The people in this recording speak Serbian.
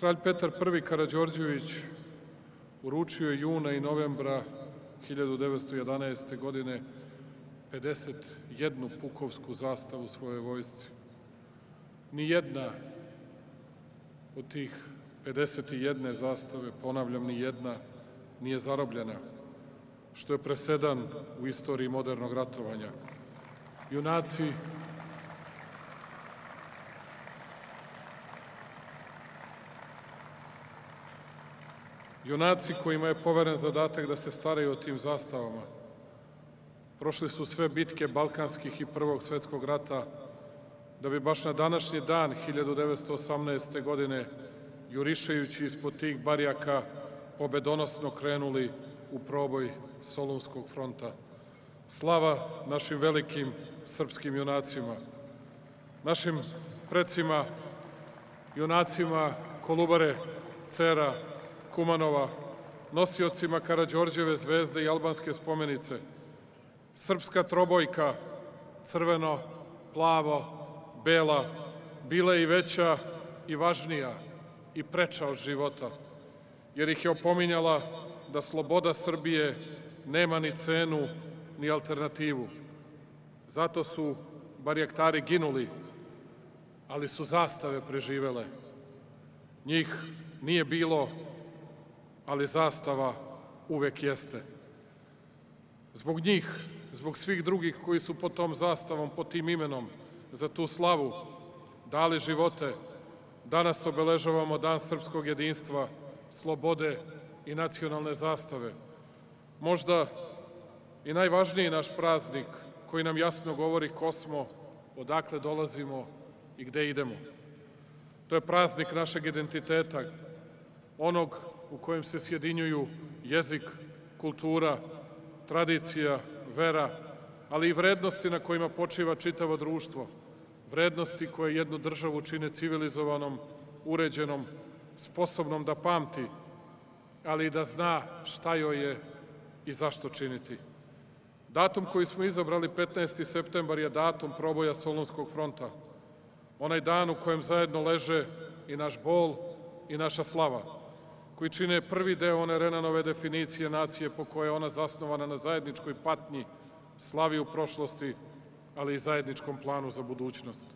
Kralj Petar I Karađorđević uručio je juna i novembra 1911. godine 51 pukovsku zastavu svojoj vojsci. Nijedna od tih 51 zastave, ponavljam, nijedna nije zarobljena, što je presedan u istoriji modernog ratovanja. Junaci kojima je poveren zadatak da se staraju o tim zastavama prošli su sve bitke balkanskih i Prvog svetskog rata, da bi baš na današnji dan 1918. godine, jurišajući ispod tih barjaka, pobedonosno krenuli u proboj Solunskog fronta. Slava našim velikim srpskim junacima, našim precima, junacima Kolubare, Cera, Kumanova, nosiocima Karađorđeve zvezde i albanske spomenice. Srpska trobojka, crveno, plavo, bela, bila je i veća i važnija i preča od života, jer ih je opominjala da sloboda Srbije nema ni cenu, ni alternativu. Zato su barjaktari ginuli, ali su zastave preživele. Njih nije bilo, ali zastava uvek jeste. Zbog njih, zbog svih drugih koji su pod tom zastavom, pod tim imenom, za tu slavu dali živote, danas obeležavamo Dan srpskog jedinstva, slobode i nacionalne zastave. Možda i najvažniji naš praznik koji nam jasno govori ko smo, odakle dolazimo i gde idemo. To je praznik našeg identiteta, onog u kojem se sjedinjuju jezik, kultura, tradicija, vera, ali i vrednosti na kojima počiva čitavo društvo, vrednosti koje jednu državu čine civilizovanom, uređenom, sposobnom da pamti, ali i da zna šta joj je i zašto činiti. Datum koji smo izabrali, 15. septembar, je datum proboja Solunskog fronta, onaj dan u kojem zajedno leže i naš bol i naša slava, koji čine prvi deo one Renanove definicije nacije po kojoj je ona zasnovana na zajedničkoj patnji, slavi u prošlosti, ali i zajedničkom planu za budućnost.